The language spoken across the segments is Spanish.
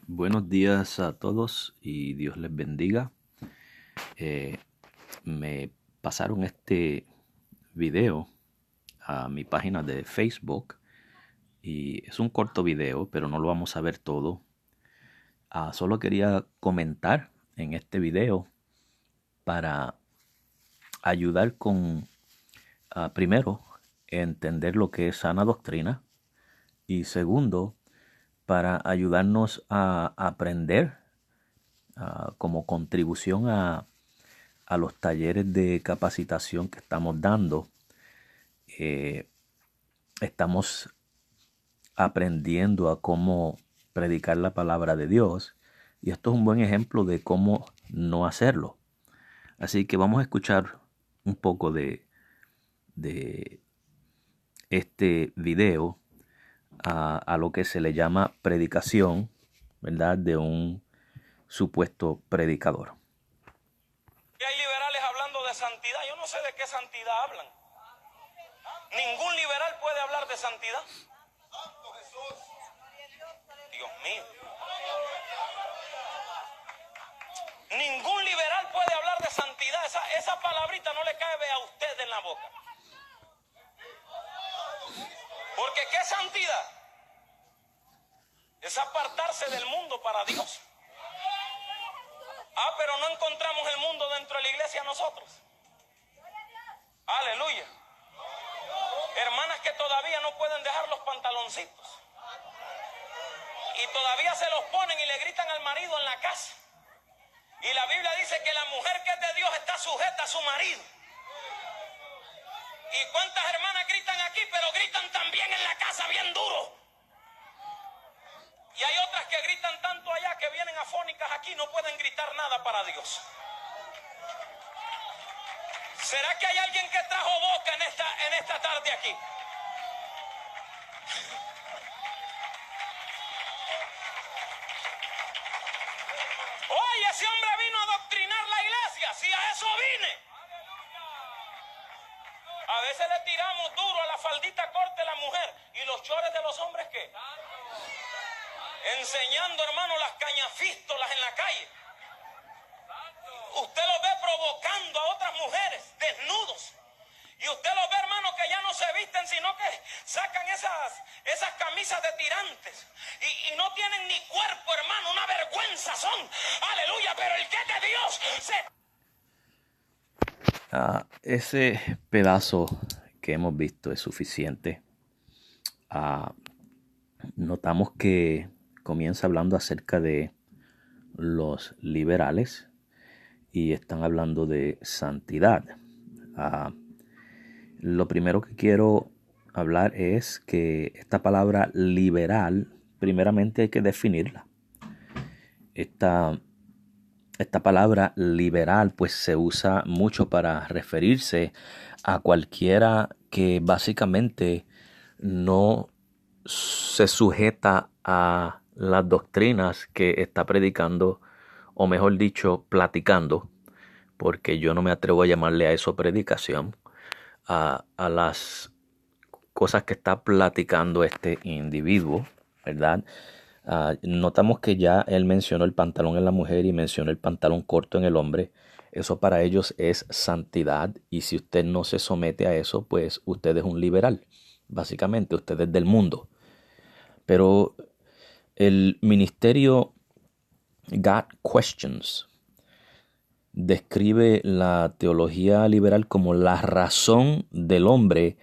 Buenos días a todos y Dios les bendiga. Me pasaron este video a mi página de Facebook y es un corto video, pero no lo vamos a ver todo. Solo quería comentar en este video para ayudar con, primero, entender lo que es sana doctrina y segundo, para ayudarnos a aprender como contribución a los talleres de capacitación que estamos dando. Estamos aprendiendo a cómo predicar la palabra de Dios y esto es un buen ejemplo de cómo no hacerlo. Así que vamos a escuchar un poco de este video a lo que se le llama predicación, ¿verdad?, de un supuesto predicador. Y hay liberales hablando de santidad. Yo no sé de qué santidad hablan. Ningún liberal puede hablar de santidad. Dios mío. Ningún liberal puede hablar de santidad. Esa palabrita no le cabe a usted en la boca. Porque ¿qué santidad? Es apartarse del mundo para Dios. Pero no encontramos el mundo dentro de la iglesia nosotros. Aleluya. Hermanas que todavía no pueden dejar los pantaloncitos. Y todavía se los ponen y le gritan al marido en la casa. Y la Biblia dice que la mujer que es de Dios está sujeta a su marido. ¿Y cuántas hermanas gritan aquí, pero gritan también en la casa bien duro? Y hay otras que gritan tanto allá que vienen afónicas aquí, no pueden gritar nada para Dios. ¿Será que hay alguien que trajo boca en esta tarde aquí? Oye, ese hombre vino a adoctrinar la iglesia. Si a eso vine. A veces le tiramos duro a la faldita corta de la mujer. ¿Y los chores de los hombres qué? Enseñando, hermano, las cañafístolas en la calle. Usted los ve provocando a otras mujeres desnudos. Y usted los ve, hermano, que ya no se visten, sino que sacan esas camisas de tirantes. Y no tienen ni cuerpo, hermano, una vergüenza son. Aleluya, pero el que es de Dios Ese pedazo que hemos visto es suficiente. Notamos que comienza hablando acerca de los liberales y están hablando de santidad. Lo primero que quiero hablar es que esta palabra liberal, primeramente hay que definirla. Esta palabra liberal pues se usa mucho para referirse a cualquiera que básicamente no se sujeta a las doctrinas que está predicando, o mejor dicho, platicando, porque yo no me atrevo a llamarle a eso predicación, a las cosas que está platicando este individuo, ¿verdad? Notamos que ya él mencionó el pantalón en la mujer y mencionó el pantalón corto en el hombre. Eso para ellos es santidad, y si usted no se somete a eso, pues usted es un liberal. Básicamente, usted es del mundo. Pero el ministerio Got Questions describe la teología liberal como la razón del hombre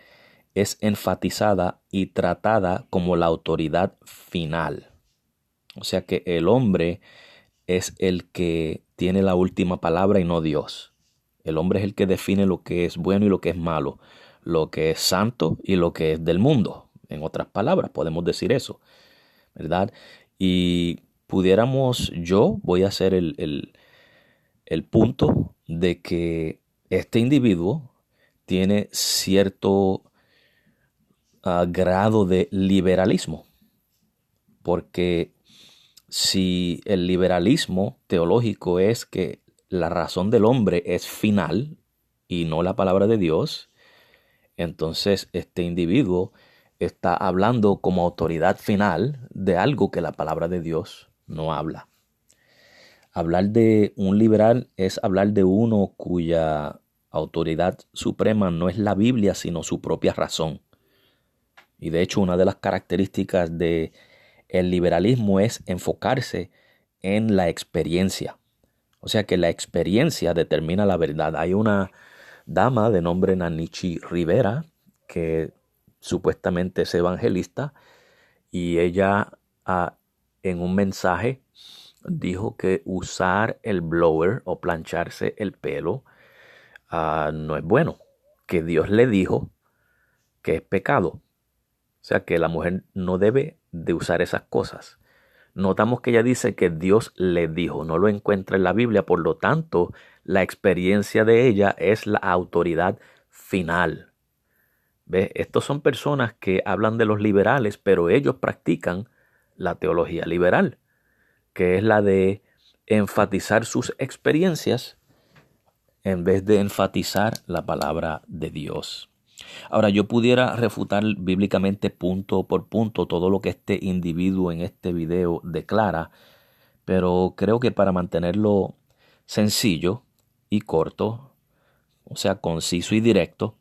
es enfatizada y tratada como la autoridad final. O sea que el hombre es el que tiene la última palabra y no Dios. El hombre es el que define lo que es bueno y lo que es malo, lo que es santo y lo que es del mundo. En otras palabras, podemos decir eso, ¿verdad? Y voy a hacer el punto de que este individuo tiene cierto grado de liberalismo, porque si el liberalismo teológico es que la razón del hombre es final y no la palabra de Dios, entonces este individuo está hablando como autoridad final de algo que la palabra de Dios no habla. Hablar de un liberal es hablar de uno cuya autoridad suprema no es la Biblia, sino su propia razón. Y de hecho, una de las características del liberalismo es enfocarse en la experiencia. O sea que la experiencia determina la verdad. Hay una dama de nombre Nanichi Rivera que supuestamente es evangelista y ella en un mensaje dijo que usar el blower o plancharse el pelo no es bueno, que Dios le dijo que es pecado. O sea que la mujer no debe de usar esas cosas. Notamos que ella dice que Dios le dijo, no lo encuentra en la Biblia, por lo tanto, la experiencia de ella es la autoridad final. ¿Ves? Estos son personas que hablan de los liberales, pero ellos practican la teología liberal, que es la de enfatizar sus experiencias en vez de enfatizar la palabra de Dios. Ahora, yo pudiera refutar bíblicamente punto por punto todo lo que este individuo en este video declara, pero creo que para mantenerlo sencillo y corto, o sea, conciso y directo,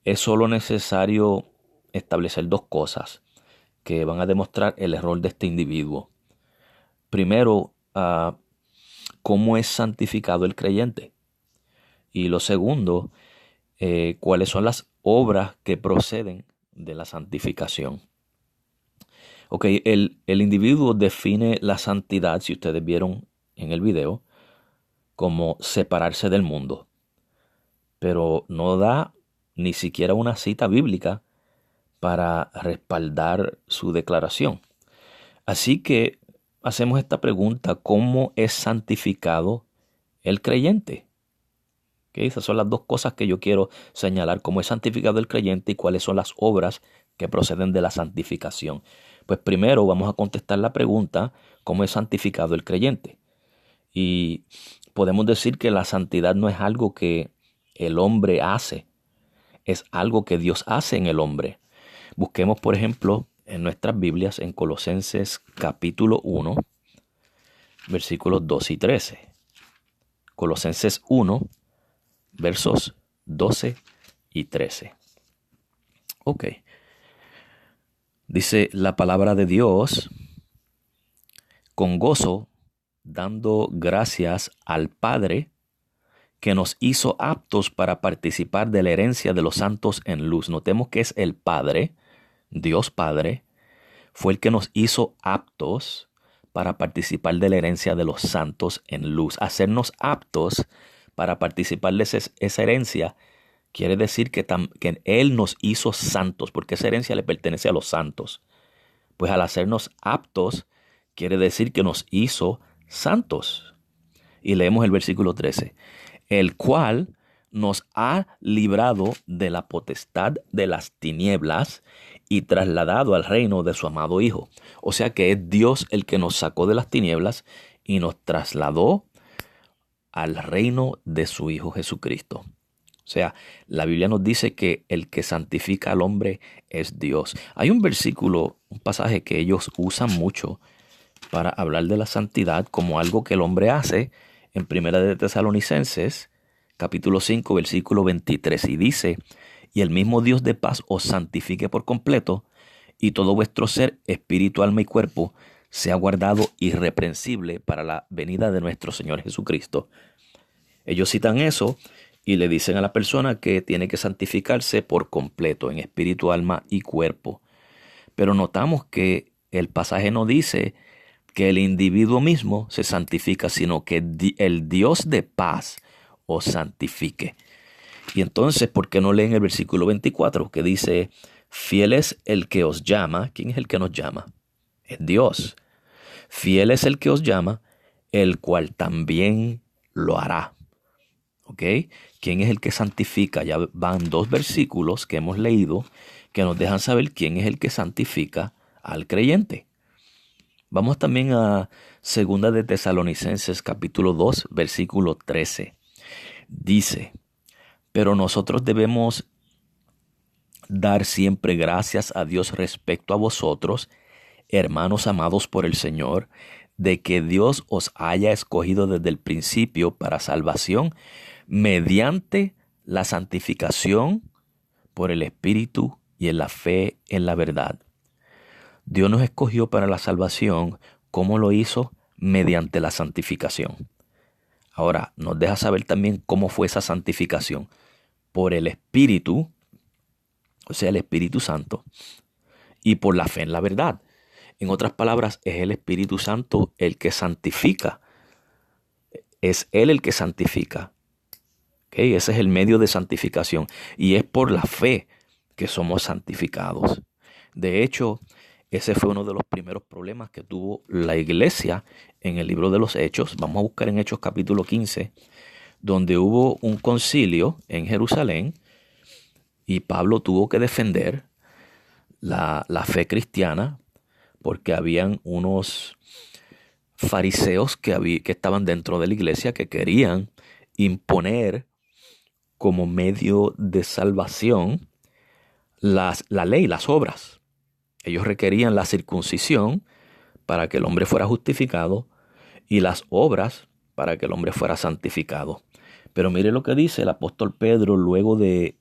es solo necesario establecer dos cosas que van a demostrar el error de este individuo. Primero, cómo es santificado el creyente. Y lo segundo, cuáles son las obras que proceden de la santificación. Ok, el individuo define la santidad, si ustedes vieron en el video, como separarse del mundo. Pero no da ni siquiera una cita bíblica para respaldar su declaración. Así que hacemos esta pregunta: ¿cómo es santificado el creyente? Esas son las dos cosas que yo quiero señalar: cómo es santificado el creyente y cuáles son las obras que proceden de la santificación. Pues primero vamos a contestar la pregunta: ¿cómo es santificado el creyente? Y podemos decir que la santidad no es algo que el hombre hace, es algo que Dios hace en el hombre. Busquemos, por ejemplo, en nuestras Biblias, en Colosenses capítulo 1, versículos 12 y 13. Colosenses 1, versos 12 y 13. Ok. Dice la palabra de Dios: con gozo, dando gracias al Padre, que nos hizo aptos para participar de la herencia de los santos en luz. Notemos que es el Padre, Dios Padre, fue el que nos hizo aptos para participar de la herencia de los santos en luz. Hacernos aptos para participar de esa herencia quiere decir que Él nos hizo santos, porque esa herencia le pertenece a los santos. Pues al hacernos aptos, quiere decir que nos hizo santos. Y leemos el versículo 13. El cual nos ha librado de la potestad de las tinieblas y trasladado al reino de su amado Hijo. O sea que es Dios el que nos sacó de las tinieblas y nos trasladó al reino de su Hijo Jesucristo. O sea, la Biblia nos dice que el que santifica al hombre es Dios. Hay un versículo, un pasaje que ellos usan mucho para hablar de la santidad como algo que el hombre hace, en Primera de Tesalonicenses, capítulo 5, versículo 23, y dice: y el mismo Dios de paz os santifique por completo, y todo vuestro ser, espíritu, alma y cuerpo, sea guardado irreprensible para la venida de nuestro Señor Jesucristo. Ellos citan eso y le dicen a la persona que tiene que santificarse por completo, en espíritu, alma y cuerpo. Pero notamos que el pasaje no dice que el individuo mismo se santifica, sino que el Dios de paz os santifique. Y entonces, ¿por qué no leen el versículo 24 que dice: fiel es el que os llama? ¿Quién es el que nos llama? Es Dios. Fiel es el que os llama, el cual también lo hará. ¿Ok? ¿Quién es el que santifica? Ya van dos versículos que hemos leído que nos dejan saber quién es el que santifica al creyente. Vamos también a 2 de Tesalonicenses capítulo 2, versículo 13. Dice: pero nosotros debemos dar siempre gracias a Dios respecto a vosotros, hermanos amados por el Señor, de que Dios os haya escogido desde el principio para salvación mediante la santificación por el Espíritu y en la fe en la verdad. Dios nos escogió para la salvación. ¿Cómo lo hizo? Mediante la santificación. Ahora, nos deja saber también cómo fue esa santificación. Por el Espíritu, o sea, el Espíritu Santo, y por la fe en la verdad. En otras palabras, es el Espíritu Santo el que santifica. Es Él el que santifica. ¿Okay? Ese es el medio de santificación. Y es por la fe que somos santificados. De hecho, ese fue uno de los primeros problemas que tuvo la iglesia en el libro de los Hechos. Vamos a buscar en Hechos capítulo 15, donde hubo un concilio en Jerusalén y Pablo tuvo que defender la fe cristiana porque habían unos fariseos que estaban dentro de la iglesia que querían imponer como medio de salvación la ley, las obras. Ellos requerían la circuncisión para que el hombre fuera justificado y las obras para que el hombre fuera santificado. Pero mire lo que dice el apóstol Pedro luego de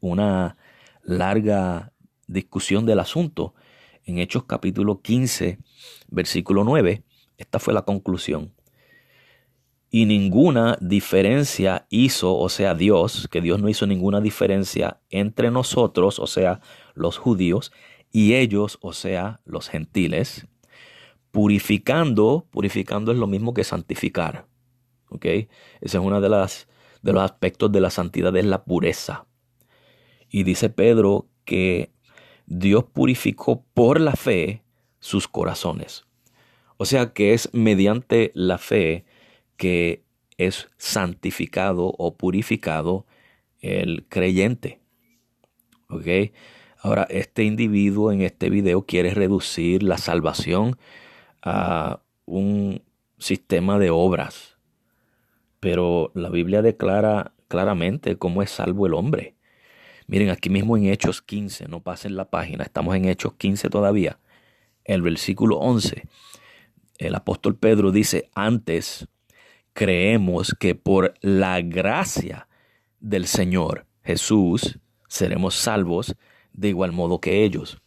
una larga discusión del asunto. En Hechos capítulo 15, versículo 9, esta fue la conclusión. Y ninguna diferencia hizo, o sea, Dios, que Dios no hizo ninguna diferencia entre nosotros, o sea, los judíos, y ellos, o sea, los gentiles, purificando es lo mismo que santificar, ¿ok? Ese es uno de los aspectos de la santidad, es la pureza. Y dice Pedro que Dios purificó por la fe sus corazones. O sea que es mediante la fe que es santificado o purificado el creyente. ¿Ok? Ahora, este individuo en este video quiere reducir la salvación a un sistema de obras. Pero la Biblia declara claramente cómo es salvo el hombre. Miren, aquí mismo en Hechos 15, no pasen la página, estamos en Hechos 15 todavía. El versículo 11, el apóstol Pedro dice, antes creemos que por la gracia del Señor Jesús seremos salvos de igual modo que ellos.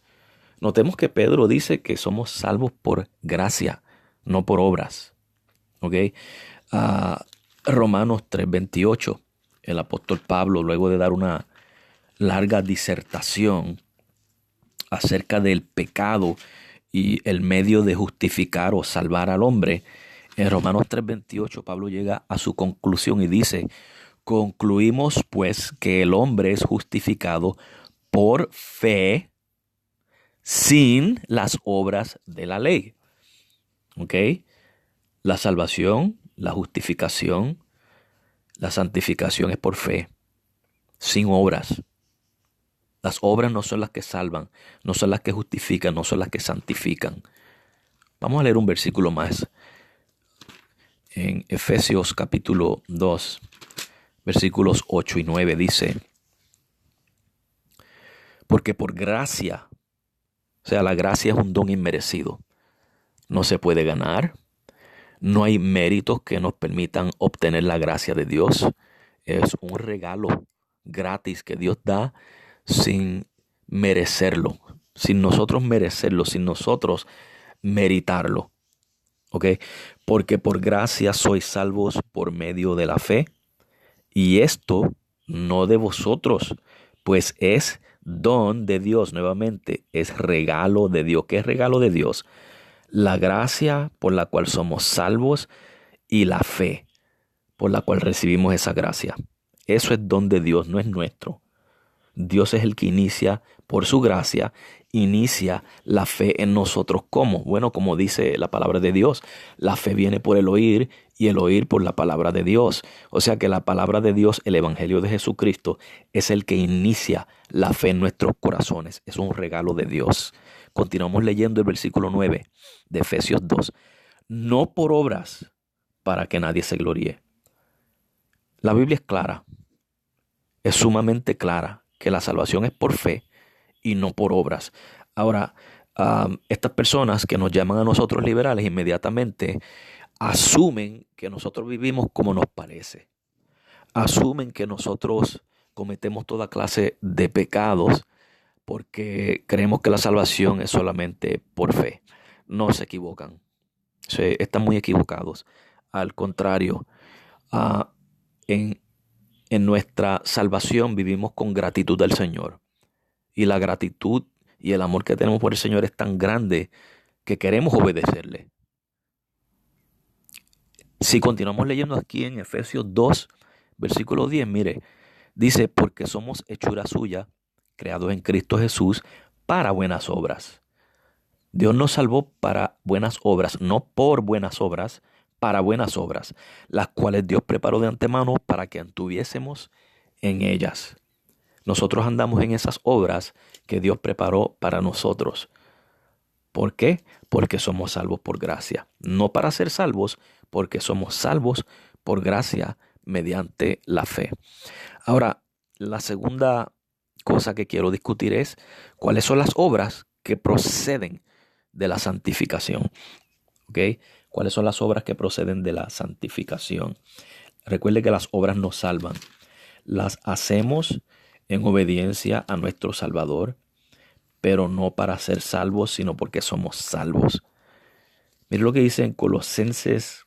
Notemos que Pedro dice que somos salvos por gracia, no por obras. ¿Ok? Romanos 3:28, el apóstol Pablo, luego de dar una larga disertación acerca del pecado y el medio de justificar o salvar al hombre, en Romanos 3:28 Pablo llega a su conclusión y dice, concluimos pues que el hombre es justificado por fe sin las obras de la ley. ¿Ok? La salvación, la justificación, la santificación es por fe, sin obras. Las obras no son las que salvan, no son las que justifican, no son las que santifican. Vamos a leer un versículo más. En Efesios capítulo 2, versículos 8 y 9 dice, porque por gracia, o sea, la gracia es un don inmerecido. No se puede ganar, no hay méritos que nos permitan obtener la gracia de Dios. Es un regalo gratis que Dios da sin merecerlo, sin nosotros merecerlo, sin nosotros meritarlo. ¿Ok? Porque por gracia sois salvos por medio de la fe, y esto no de vosotros, pues es don de Dios. Nuevamente, es regalo de Dios. ¿Qué es regalo de Dios? La gracia por la cual somos salvos y la fe por la cual recibimos esa gracia. Eso es don de Dios, no es nuestro. Dios es el que inicia, por su gracia, inicia la fe en nosotros. ¿Cómo? Bueno, como dice la palabra de Dios, la fe viene por el oír y el oír por la palabra de Dios. O sea que la palabra de Dios, el evangelio de Jesucristo, es el que inicia la fe en nuestros corazones. Es un regalo de Dios. Continuamos leyendo el versículo 9 de Efesios 2. No por obras, para que nadie se gloríe. La Biblia es clara, es sumamente clara, que la salvación es por fe y no por obras. Ahora, Estas personas que nos llaman a nosotros liberales inmediatamente asumen que nosotros vivimos como nos parece. Asumen que nosotros cometemos toda clase de pecados porque creemos que la salvación es solamente por fe. No se equivocan. Están muy equivocados. Al contrario, ah, en, en nuestra salvación vivimos con gratitud al Señor. Y la gratitud y el amor que tenemos por el Señor es tan grande que queremos obedecerle. Si continuamos leyendo aquí en Efesios 2, versículo 10, mire, dice, porque somos hechura suya, creados en Cristo Jesús, para buenas obras. Dios nos salvó para buenas obras, no por buenas obras, para buenas obras, las cuales Dios preparó de antemano para que anduviésemos en ellas. Nosotros andamos en esas obras que Dios preparó para nosotros. ¿Por qué? Porque somos salvos por gracia. No para ser salvos, porque somos salvos por gracia mediante la fe. Ahora, la segunda cosa que quiero discutir es cuáles son las obras que proceden de la santificación. ¿Ok? ¿Cuáles son las obras que proceden de la santificación? Recuerde que las obras nos salvan. Las hacemos en obediencia a nuestro Salvador, pero no para ser salvos, sino porque somos salvos. Mire lo que dice en Colosenses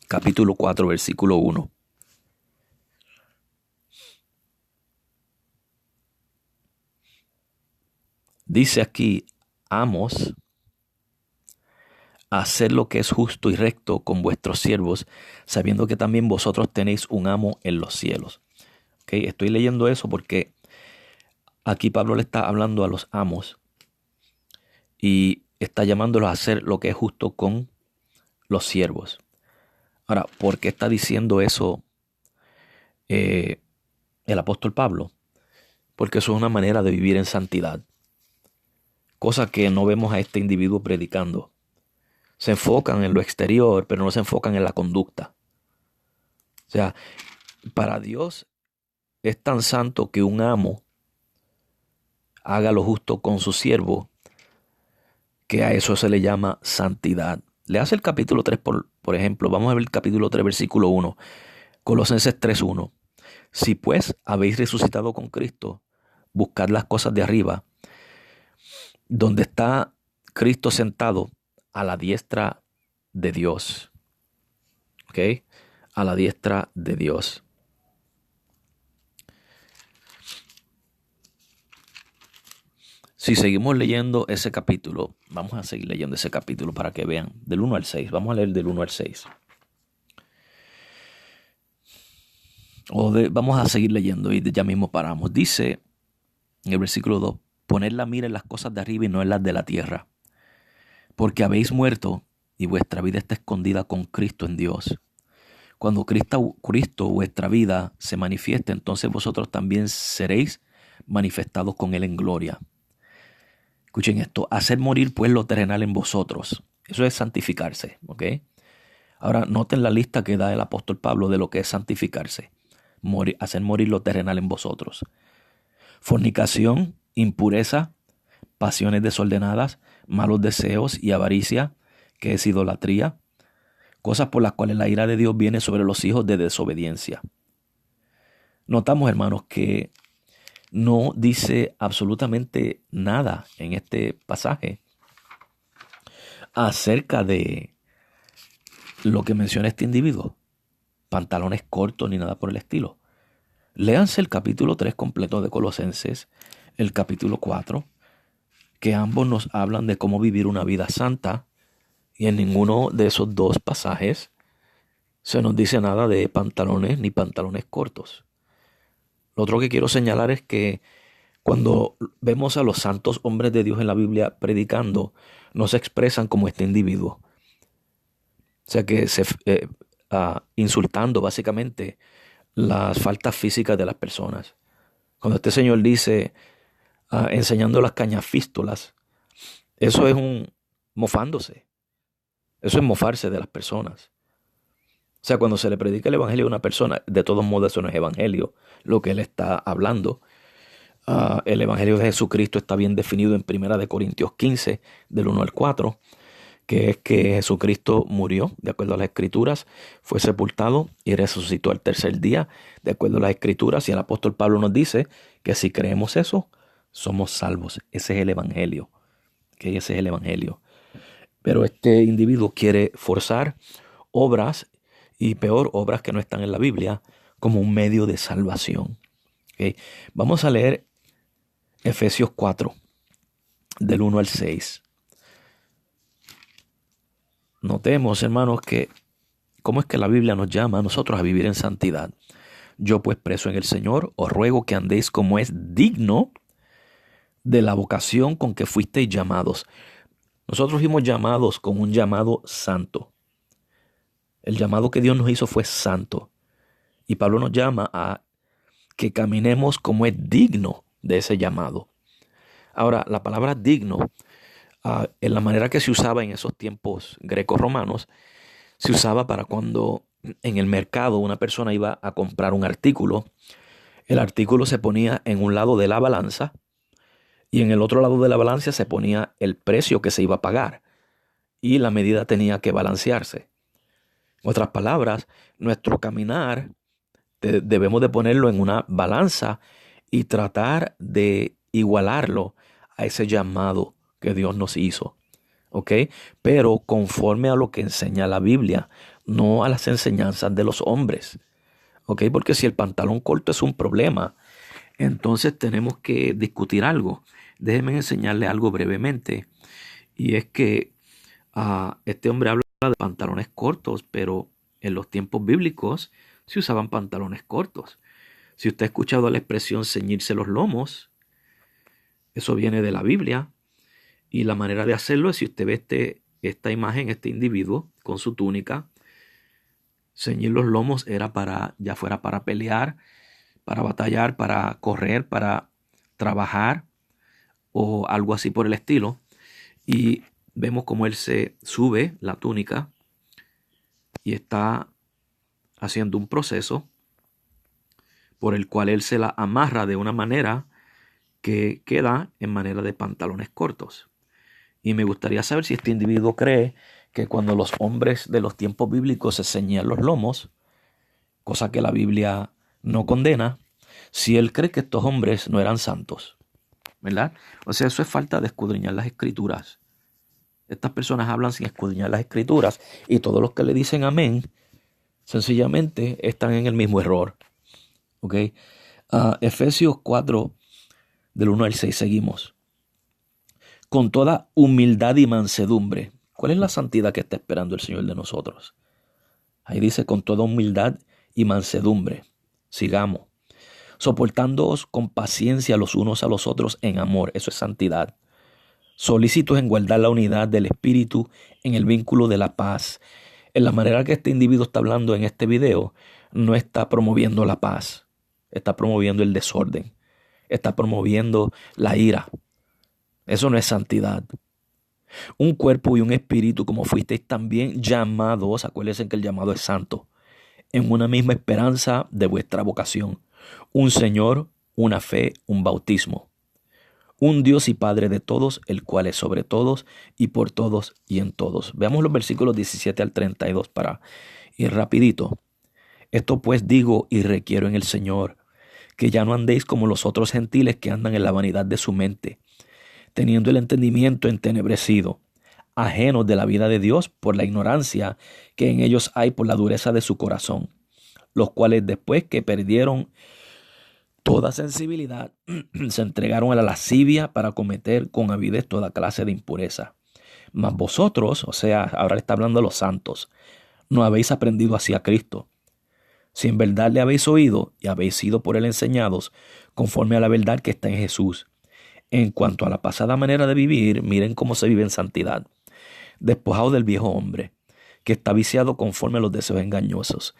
capítulo 4, versículo 1. Dice aquí, amos, hacer lo que es justo y recto con vuestros siervos, sabiendo que también vosotros tenéis un amo en los cielos. ¿Okay? Estoy leyendo eso porque aquí Pablo le está hablando a los amos y está llamándolos a hacer lo que es justo con los siervos. Ahora, ¿por qué está diciendo eso el apóstol Pablo? Porque eso es una manera de vivir en santidad, cosa que no vemos a este individuo predicando. Se enfocan en lo exterior, pero no se enfocan en la conducta. O sea, para Dios es tan santo que un amo haga lo justo con su siervo, que a eso se le llama santidad. Le hace el capítulo 3, por ejemplo. Vamos a ver el capítulo 3, versículo 1. Colosenses 3:1. Si pues habéis resucitado con Cristo, buscad las cosas de arriba, donde está Cristo sentado a la diestra de Dios. ¿Ok? A la diestra de Dios. Si seguimos leyendo ese capítulo, vamos a seguir leyendo ese capítulo para que vean, del 1 al 6. Vamos a leer del 1 al 6. Vamos a seguir leyendo y ya mismo paramos. Dice en el versículo 2, poned la mira en las cosas de arriba y no en las de la tierra, porque habéis muerto y vuestra vida está escondida con Cristo en Dios. Cuando Cristo, vuestra vida, se manifieste, entonces vosotros también seréis manifestados con Él en gloria. Escuchen esto, hacer morir pues lo terrenal en vosotros. Eso es santificarse, ¿ok? Ahora noten la lista que da el apóstol Pablo de lo que es santificarse. Hacer morir lo terrenal en vosotros. Fornicación, impureza, pasiones desordenadas, malos deseos y avaricia, que es idolatría. Cosas por las cuales la ira de Dios viene sobre los hijos de desobediencia. Notamos, hermanos, que no dice absolutamente nada en este pasaje acerca de lo que menciona este individuo. Pantalones cortos ni nada por el estilo. Léanse el capítulo 3 completo de Colosenses, el capítulo 4, que ambos nos hablan de cómo vivir una vida santa, y en ninguno de esos dos pasajes se nos dice nada de pantalones ni pantalones cortos. Lo otro que quiero señalar es que cuando vemos a los santos hombres de Dios en la Biblia predicando, no se expresan como este individuo. O sea que insultando básicamente las faltas físicas de las personas. Cuando este señor dice enseñando las cañafístolas, eso es mofándose. Eso es mofarse de las personas. O sea, cuando se le predica el evangelio a una persona, de todos modos eso no es evangelio, lo que él está hablando. El Evangelio de Jesucristo está bien definido en 1 Corintios 15, del 1 al 4, que es que Jesucristo murió, de acuerdo a las Escrituras, fue sepultado y resucitó al tercer día, de acuerdo a las Escrituras, y el apóstol Pablo nos dice que si creemos eso, somos salvos. Ese es el Evangelio, que ese es el Evangelio. Pero este individuo quiere forzar obras, y peor, obras que no están en la Biblia, como un medio de salvación. ¿Okay? Vamos a leer Efesios 4, del 1 al 6. Notemos, hermanos, que cómo es que la Biblia nos llama a nosotros a vivir en santidad. Yo, pues, preso en el Señor, os ruego que andéis como es digno de la vocación con que fuisteis llamados. Nosotros fuimos llamados con un llamado santo. El llamado que Dios nos hizo fue santo. Y Pablo nos llama a que caminemos como es digno de ese llamado. Ahora, la palabra digno, en la manera que se usaba en esos tiempos greco-romanos, se usaba para cuando en el mercado una persona iba a comprar un artículo. El artículo se ponía en un lado de la balanza y en el otro lado de la balanza se ponía el precio que se iba a pagar y la medida tenía que balancearse. En otras palabras, nuestro caminar debemos de ponerlo en una balanza y tratar de igualarlo a ese llamado que Dios nos hizo. ¿Ok? Pero conforme a lo que enseña la Biblia, no a las enseñanzas de los hombres. ¿Ok? Porque si el pantalón corto es un problema, entonces tenemos que discutir algo. Déjenme enseñarle algo brevemente. Y es que este hombre habla de pantalones cortos, pero en los tiempos bíblicos se usaban pantalones cortos. Si usted ha escuchado la expresión ceñirse los lomos, eso viene de la Biblia. Y la manera de hacerlo es, si usted ve esta imagen, este individuo con su túnica, ceñir los lomos era ya fuera para pelear, para batallar, para correr, para trabajar o algo así por el estilo. Y vemos cómo él se sube la túnica y está haciendo un proceso por el cual él se la amarra de una manera que queda en manera de pantalones cortos. Y me gustaría saber si este individuo cree que cuando los hombres de los tiempos bíblicos se ceñían los lomos, cosa que la Biblia no condena, si él cree que estos hombres no eran santos, ¿verdad? O sea, eso es falta de escudriñar las Escrituras. Estas personas hablan sin escudriñar las Escrituras y todos los que le dicen amén, sencillamente están en el mismo error. ¿Ok? Efesios 4, del 1 al 6, seguimos. Con toda humildad y mansedumbre. ¿Cuál es la santidad que está esperando el Señor de nosotros? Ahí dice, con toda humildad y mansedumbre. Sigamos. Soportándoos con paciencia los unos a los otros en amor. Eso es santidad. Solícitos en guardar la unidad del Espíritu en el vínculo de la paz. En la manera que este individuo está hablando en este video, no está promoviendo la paz. Está promoviendo el desorden. Está promoviendo la ira. Eso no es santidad. Un cuerpo y un espíritu, como fuisteis también llamados, acuérdense que el llamado es santo, en una misma esperanza de vuestra vocación. Un Señor, una fe, un bautismo. Un Dios y Padre de todos, el cual es sobre todos y por todos y en todos. Veamos los versículos 17 al 32 para ir rapidito. Esto pues digo y requiero en el Señor, que ya no andéis como los otros gentiles que andan en la vanidad de su mente, teniendo el entendimiento entenebrecido, ajenos de la vida de Dios por la ignorancia que en ellos hay por la dureza de su corazón, los cuales después que perdieron toda sensibilidad, se entregaron a la lascivia para cometer con avidez toda clase de impureza. Mas vosotros, o sea, ahora está hablando a los santos, no habéis aprendido así a Cristo. Si en verdad le habéis oído y habéis sido por él enseñados, conforme a la verdad que está en Jesús. En cuanto a la pasada manera de vivir, miren cómo se vive en santidad. Despojado del viejo hombre, que está viciado conforme a los deseos engañosos.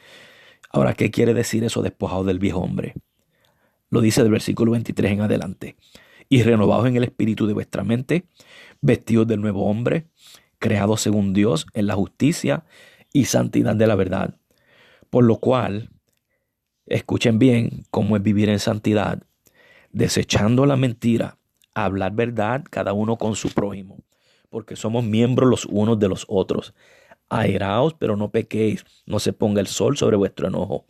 Ahora, ¿qué quiere decir eso, despojado del viejo hombre? Lo dice del versículo 23 en adelante. Y renovados en el espíritu de vuestra mente, vestidos del nuevo hombre, creados según Dios en la justicia y santidad de la verdad. Por lo cual, escuchen bien cómo es vivir en santidad. desechando la mentira, hablar verdad cada uno con su prójimo, porque somos miembros los unos de los otros. Airaos, pero no pequéis, no se ponga el sol sobre vuestro enojo,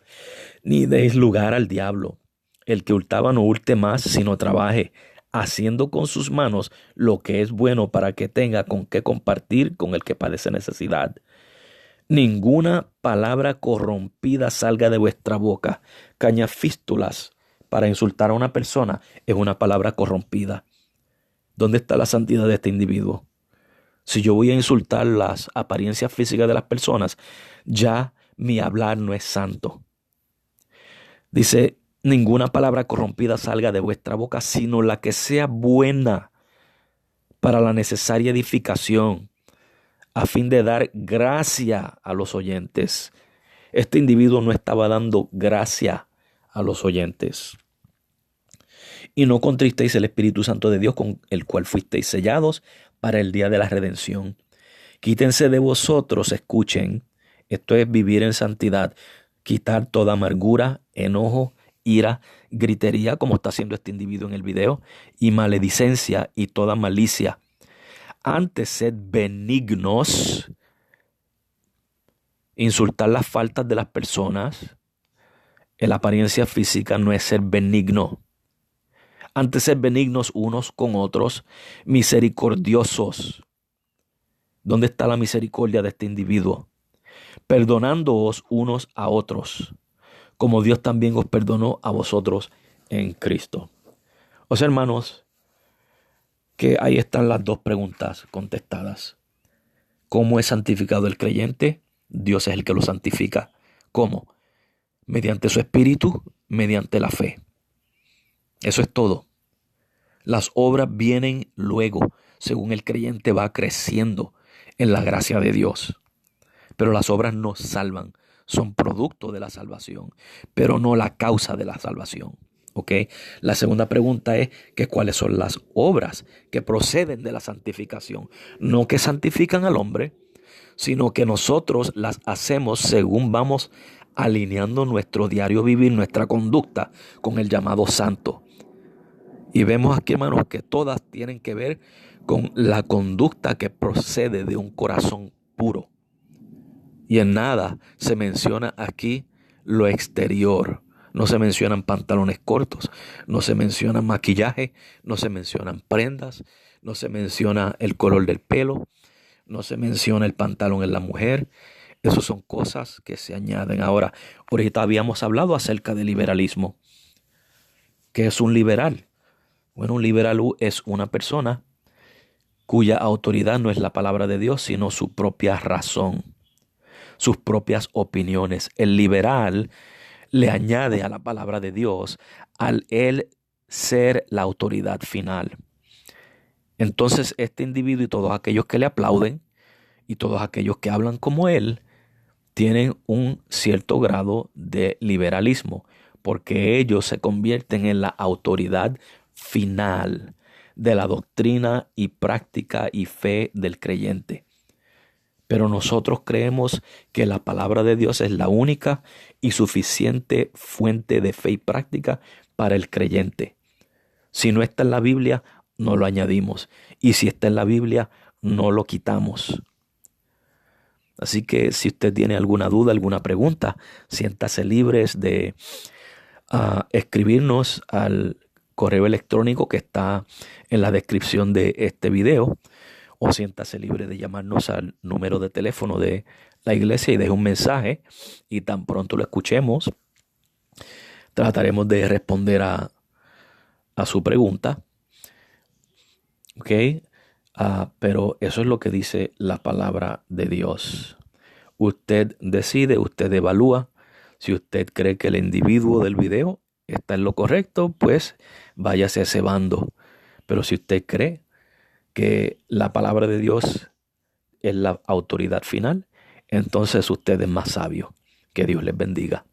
ni deis lugar al diablo. El que hurtaba no hurte más, sino trabaje, haciendo con sus manos lo que es bueno para que tenga con qué compartir con el que padece necesidad. Ninguna palabra corrompida salga de vuestra boca. Cañafístulas para insultar a una persona es una palabra corrompida. ¿Dónde está la santidad de este individuo? Si yo voy a insultar las apariencias físicas de las personas, ya mi hablar no es santo. Dice, ninguna palabra corrompida salga de vuestra boca, sino la que sea buena para la necesaria edificación, a fin de dar gracia a los oyentes. Este individuo no estaba dando gracia a los oyentes. Y no contristéis el Espíritu Santo de Dios, con el cual fuisteis sellados para el día de la redención. Quítense de vosotros, escuchen, esto es vivir en santidad, quitar toda amargura, enojo, ira, gritería, como está haciendo este individuo en el video, y maledicencia y toda malicia. Antes sed benignos. Insultar las faltas de las personas en la apariencia física no es ser benigno. Antes ser benignos unos con otros, misericordiosos. ¿Dónde está la misericordia de este individuo? Perdonándoos unos a otros, como Dios también os perdonó a vosotros en Cristo. O sea, hermanos, que ahí están las dos preguntas contestadas. ¿Cómo es santificado el creyente? Dios es el que lo santifica. ¿Cómo? Mediante su espíritu, mediante la fe. Eso es todo. Las obras vienen luego, según el creyente va creciendo en la gracia de Dios. Pero las obras no salvan, son producto de la salvación, pero no la causa de la salvación. ¿Ok? La segunda pregunta es que cuáles son las obras que proceden de la santificación. No que santifican al hombre, sino que nosotros las hacemos según vamos alineando nuestro diario vivir, nuestra conducta con el llamado santo. Y vemos aquí, hermanos, que todas tienen que ver con la conducta que procede de un corazón puro. Y en nada se menciona aquí lo exterior. No se mencionan pantalones cortos, no se menciona maquillaje, no se mencionan prendas, no se menciona el color del pelo, no se menciona el pantalón en la mujer. Esas son cosas que se añaden. Ahora, ahorita habíamos hablado acerca del liberalismo. ¿Qué es un liberal? Bueno, un liberal es una persona cuya autoridad no es la palabra de Dios, sino su propia razón, sus propias opiniones. El liberal le añade a la palabra de Dios al él ser la autoridad final. Entonces este individuo y todos aquellos que le aplauden y todos aquellos que hablan como él tienen un cierto grado de liberalismo, porque ellos se convierten en la autoridad final de la doctrina y práctica y fe del creyente. Pero nosotros creemos que la palabra de Dios es la única y suficiente fuente de fe y práctica para el creyente. Si no está en la Biblia, no lo añadimos. Y si está en la Biblia, no lo quitamos. Así que si usted tiene alguna duda, alguna pregunta, siéntase libres de escribirnos al correo electrónico que está en la descripción de este video, o siéntase libre de llamarnos al número de teléfono de la iglesia y deje un mensaje, y tan pronto lo escuchemos trataremos de responder a su pregunta. ¿Ok? Pero eso es lo que dice la palabra de Dios. Usted decide, usted evalúa. Si usted cree que el individuo del video está en lo correcto, pues váyase a ese bando. Pero si usted cree que la palabra de Dios es la autoridad final, entonces usted es más sabio. Que Dios les bendiga.